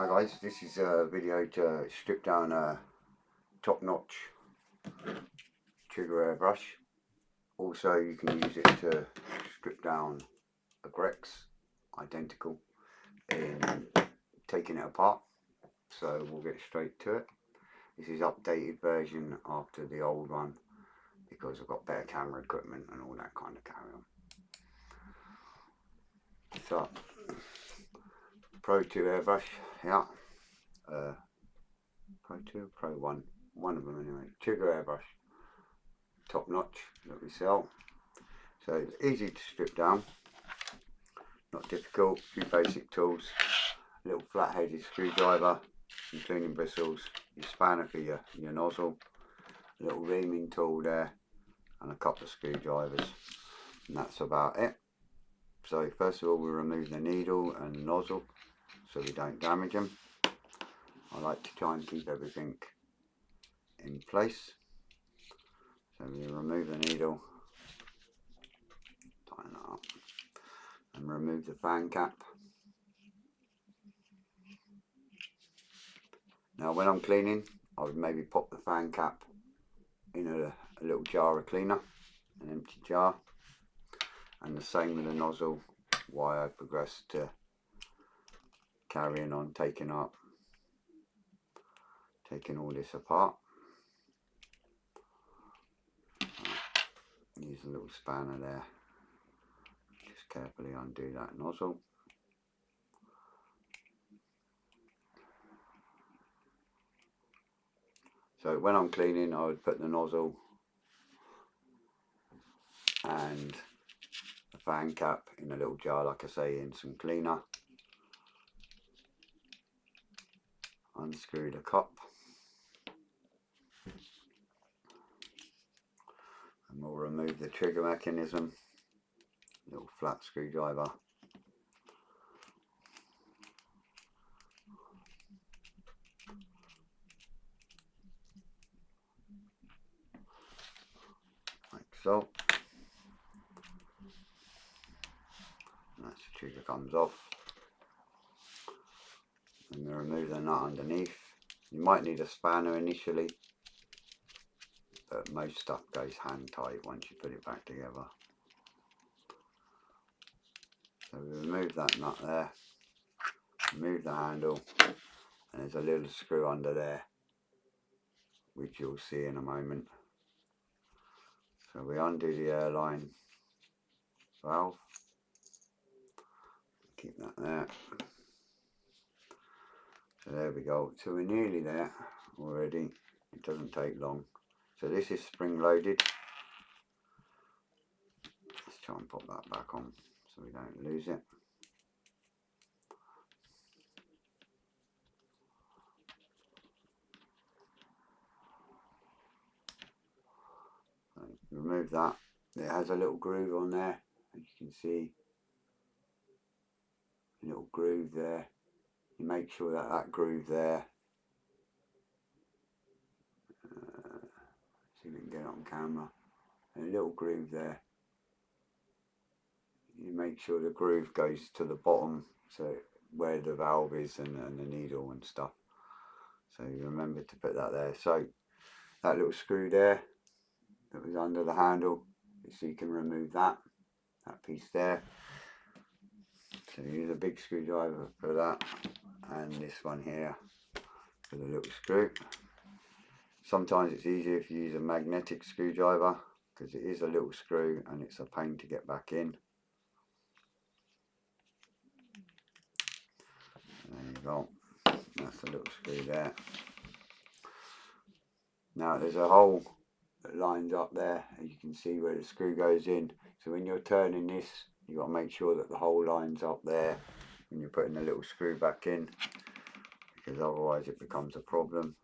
Hi guys, this is a video to strip down a Topnotch trigger airbrush. Also you can use it to strip down a Grex, identical, in taking it apart. So we'll get straight to it. This is updated version after the old one because I've got better camera equipment and all that kind of carry on. So, Pro 2 airbrush, yeah. Pro 2, Pro 1, one of them anyway. Trigger airbrush, Topnotch that we sell. So it's easy to strip down, not difficult. A few basic tools, a little flat-headed screwdriver, some cleaning bristles, your spanner for your nozzle, a little reaming tool there, and a couple of screwdrivers, and that's about it. So first of all, we remove the needle and nozzle so we don't damage them. I like to try and keep everything in place. So we remove the needle, tighten it up, and remove the fan cap. Now when I'm cleaning, I would maybe pop the fan cap in a little jar of cleaner, an empty jar, and the same with the nozzle. Why I progress to carrying on taking all this apart. Use a little spanner there, just carefully undo that nozzle. So when I'm cleaning, I would put the nozzle and the fan cap in a little jar, like I say, in some cleaner. Unscrew the cup, and we'll remove the trigger mechanism, little flat screwdriver. Like so. And that's the trigger comes off. And we remove the nut underneath. You might need a spanner initially, but most stuff goes hand tight once you put it back together. So we remove that nut there, remove the handle, and there's a little screw under there, which you'll see in a moment. So we undo the airline valve, keep that there. So there we go, so we're nearly there already, it doesn't take long. So this is spring loaded. Let's try and pop that back on so we don't lose it. So remove that. It has a little groove on there, as you can see. A little groove there. You make sure that that groove there, see if we can get it on camera, and a little groove there. You make sure the groove goes to the bottom, so where the valve is and the needle and stuff. So you remember to put that there. So that little screw there that was under the handle, so you can remove that piece there. So use a big screwdriver for that, and this one here for the little screw. Sometimes it's easier if you use a magnetic screwdriver because it is a little screw and it's a pain to get back in. There you go, that's the little screw there. Now there's a hole that lines up there, as you can see, where the screw goes in. So when you're turning this, you've got to make sure that the hole lines up there when you're putting the little screw back in, because otherwise it becomes a problem.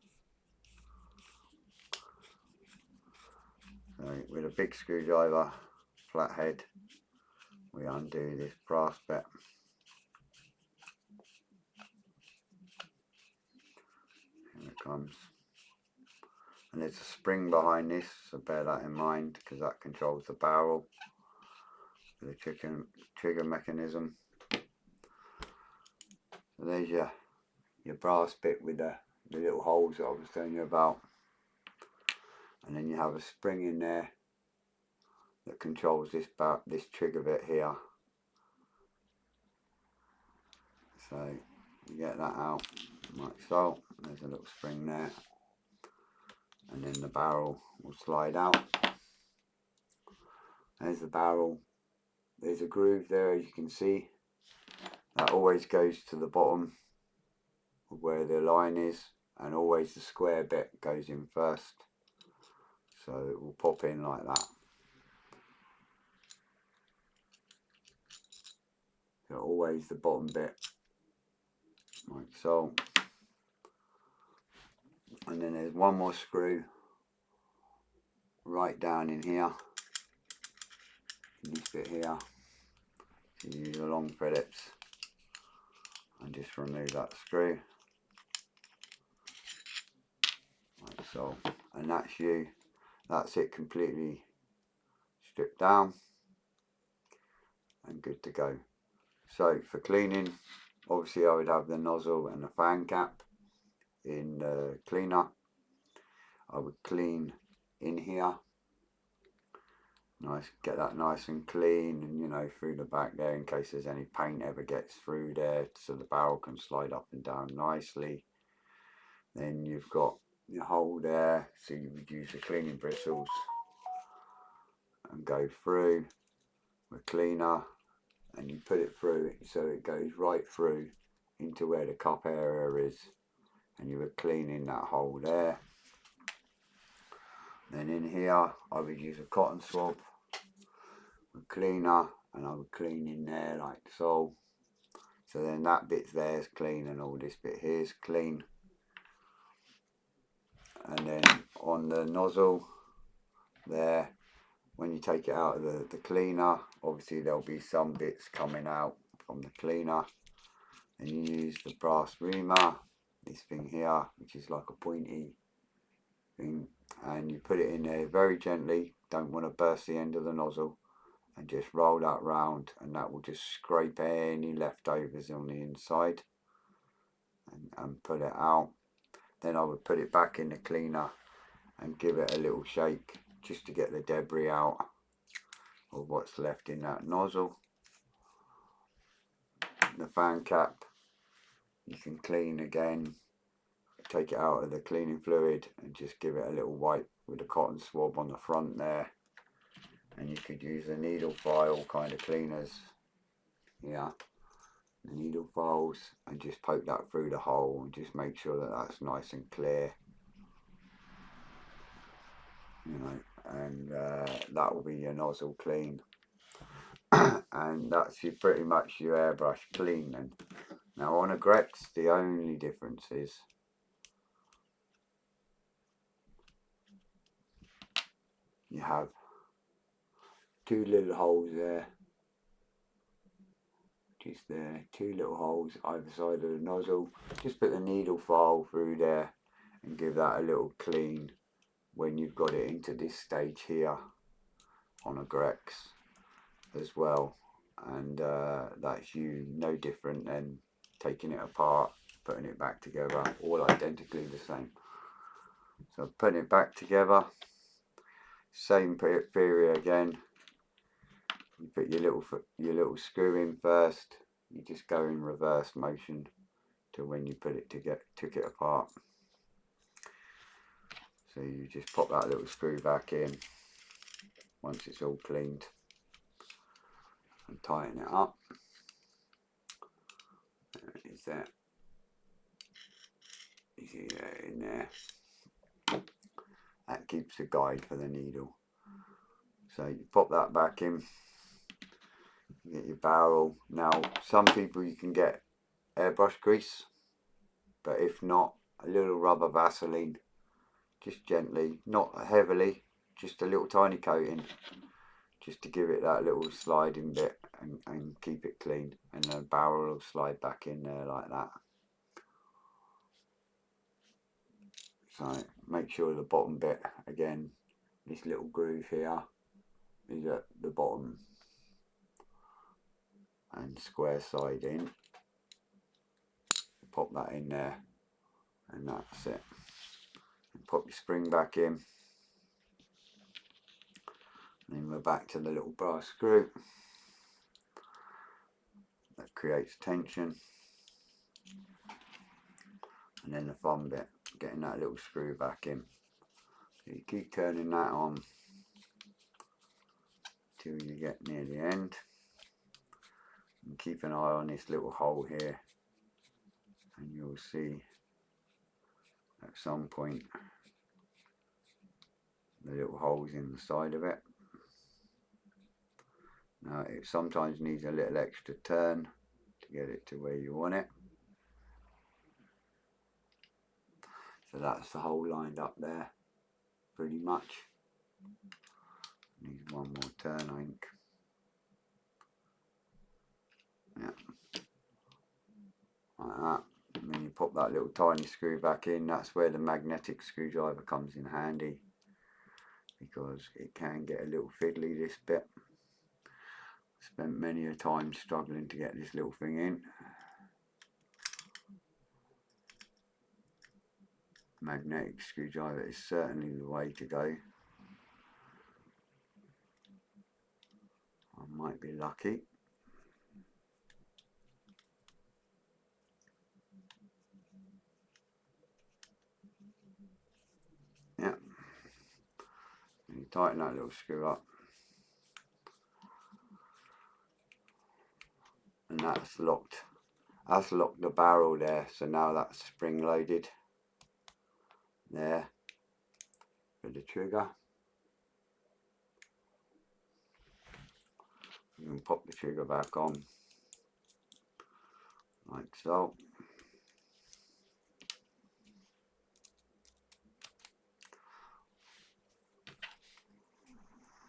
So with a big screwdriver, flathead, we undo this brass bit. Here it comes. And there's a spring behind this, so bear that in mind, because that controls the barrel, the trigger mechanism. So there's your your brass bit with the little holes that I was telling you about, and then you have a spring in there that controls this trigger bit here. So you get that out like so. There's a little spring there, and then the barrel will slide out. There's the barrel. There's a groove there, as you can see. That always goes to the bottom of where the line is, and always the square bit goes in first. So it will pop in like that. So always the bottom bit, like so. And then there's one more screw right down in here, in this bit here. So you use the long Phillips and just remove that screw, like so. And that's it completely stripped down and good to go. So for cleaning, obviously I would have the nozzle and the fan cap in the cleaner. I would clean in here, get that nice and clean, and you know, through the back there in case there's any paint ever gets through there, so the barrel can slide up and down nicely. Then you've got your hole there, so you would use the cleaning bristles and go through with cleaner, and you put it through so it goes right through into where the cup area is, and you were cleaning that hole there. Then in here I would use a cotton swab with cleaner, and I would clean in there like so. So then that bit's there is clean, and all this bit here is clean. And then on the nozzle there, when you take it out of the cleaner, obviously there'll be some bits coming out from the cleaner, and you use the brass reamer, this thing here, which is like a pointy thing, and you put it in there very gently. Don't want to burst the end of the nozzle, and just roll that round, and that will just scrape any leftovers on the inside and pull it out. Then I would put it back in the cleaner and give it a little shake just to get the debris out of what's left in that nozzle. The fan cap you can clean again, take it out of the cleaning fluid and just give it a little wipe with a cotton swab on the front there, and you could use the needle file kind of cleaners, yeah, the needle files, and just poke that through the hole and just make sure that that's nice and clear, you know, and that will be your nozzle clean. And that's pretty much your airbrush clean. And now on a Grex, the only difference is you have two little holes there, just there, two little holes either side of the nozzle. Just put the needle file through there and give that a little clean when you've got it into this stage here on a Grex as well. And that's no different than taking it apart, putting it back together, all identically the same. So putting it back together, same theory again. You put your little screw in first. You just go in reverse motion to when you took it apart. So you just pop that little screw back in once it's all cleaned and tighten it up. There is that. You see that in there. That keeps the guide for the needle. So you pop that back in. You get your barrel. Now some people you can get airbrush grease, but if not, a little rubber Vaseline, just gently, not heavily, just a little tiny coating, just to give it that little sliding bit and keep it clean, and the barrel will slide back in there like that. So make sure the bottom bit, again, this little groove here is at the bottom and square side in. pop that in there, and that's it. And pop your spring back in, and then we're back to the little brass screw that creates tension, and then the fun bit, getting that little screw back in. So you keep turning that on till you get near the end, and keep an eye on this little hole here, and you'll see at some point the little holes in the side of it. Now it sometimes needs a little extra turn to get it to where you want it. So that's the hole lined up there pretty much. Needs one more turn, I think. Yeah, like that. And then you pop that little tiny screw back in. That's where the magnetic screwdriver comes in handy, because it can get a little fiddly, this bit. Spent many a time struggling to get this little thing in. Magnetic screwdriver is certainly the way to go. I might be lucky. Yeah. And you tighten that little screw up. And that's locked. That's locked the barrel there, so now that's spring loaded there for the trigger. You can pop the trigger back on like so.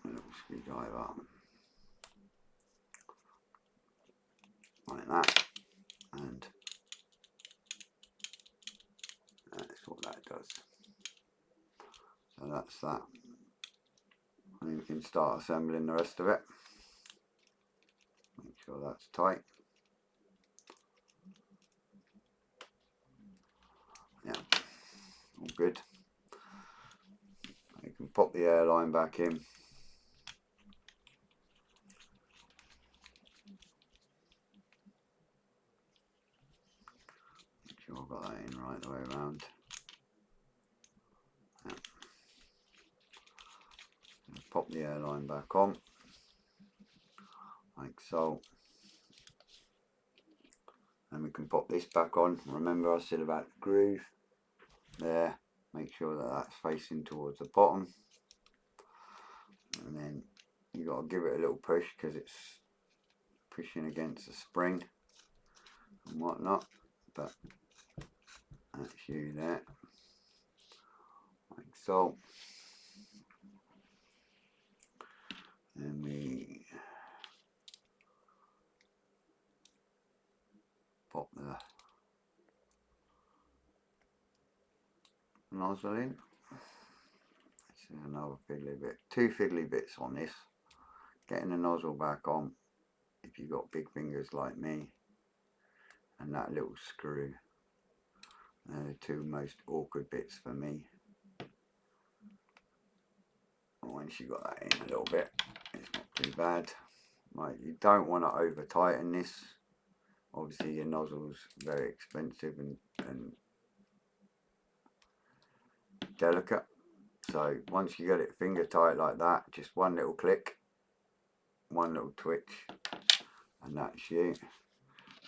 A little screwdriver like that, and that's what that does. So that's that. And you can start assembling the rest of it. Make sure that's tight. Yeah, all good. You can pop the airline back in. Make sure I've got that in right the way around. Yeah. Pop the airline back on, like so. And we can pop this back on. Remember I said about the groove there. Make sure that that's facing towards the bottom. And then you got to give it a little push because it's pushing against the spring and whatnot. But that's you there, like so. And we pop the nozzle in. This is another fiddly bit. Two fiddly bits on this. Getting the nozzle back on, if you've got big fingers like me, and that little screw. They're the two most awkward bits for me. And once you've got that in a little bit, it's not too bad. Right, you don't want to over tighten this. Obviously your nozzle's very expensive and delicate. So once you get it finger tight like that, just one little click, one little twitch, and that's you.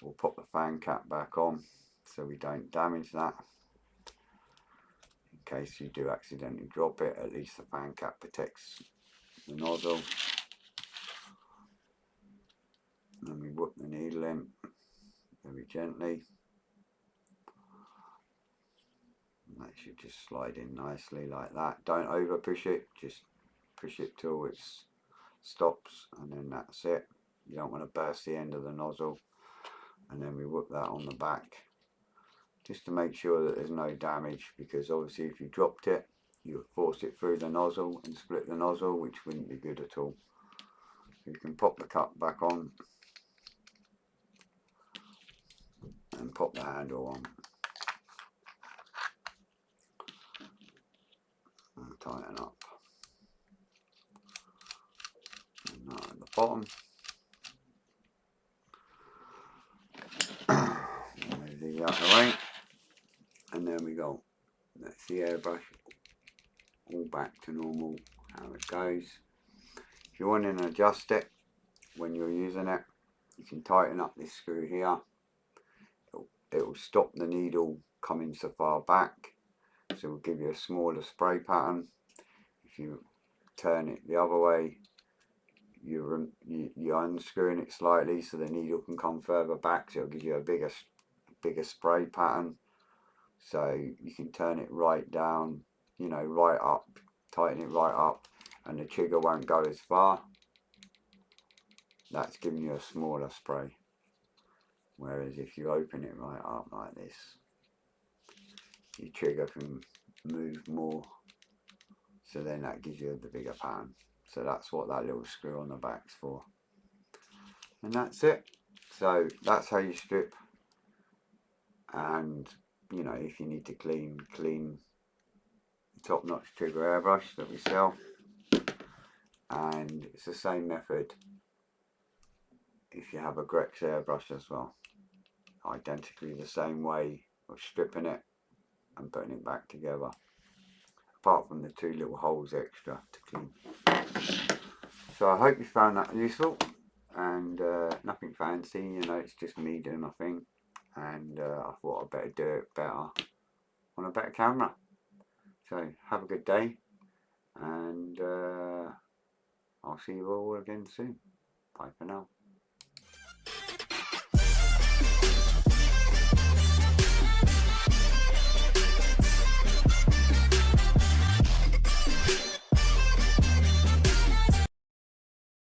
We'll pop the fan cap back on so we don't damage that. In case you do accidentally drop it, at least the fan cap protects the nozzle. Then we whip the needle in very gently. And that should just slide in nicely like that. Don't over push it, just push it till it stops, and then that's it. You don't want to burst the end of the nozzle. And then we whip that on the back just to make sure that there's no damage, because obviously if you dropped it, you would force it through the nozzle and split the nozzle, which wouldn't be good at all. You can pop the cup back on and pop the handle on and tighten up. And that at the bottom. Move these out of the way, and there we go. That's the airbrush, all back to normal, how it goes. If you want to adjust it when you're using it, you can tighten up this screw here. It will stop the needle coming so far back, so it will give you a smaller spray pattern. If you turn it the other way, you're unscrewing it slightly so the needle can come further back, so it'll give you a bigger spray pattern. So you can turn it right down, you know, right up, tighten it right up, and the trigger won't go as far. That's giving you a smaller spray. Whereas if you open it right up like this, your trigger can move more, so then that gives you the bigger pattern. So that's what that little screw on the back's for. And that's it. So that's how you strip. And you know, if you need to clean the Topnotch trigger airbrush that we sell, and it's the same method if you have a Grex airbrush as well. Identically the same way of stripping it and putting it back together, apart from the two little holes extra to clean. So I hope you found that useful, and nothing fancy, you know, it's just me doing my thing, and I thought I'd better do it better on a better camera. So have a good day, and I'll see you all again soon. Bye for now.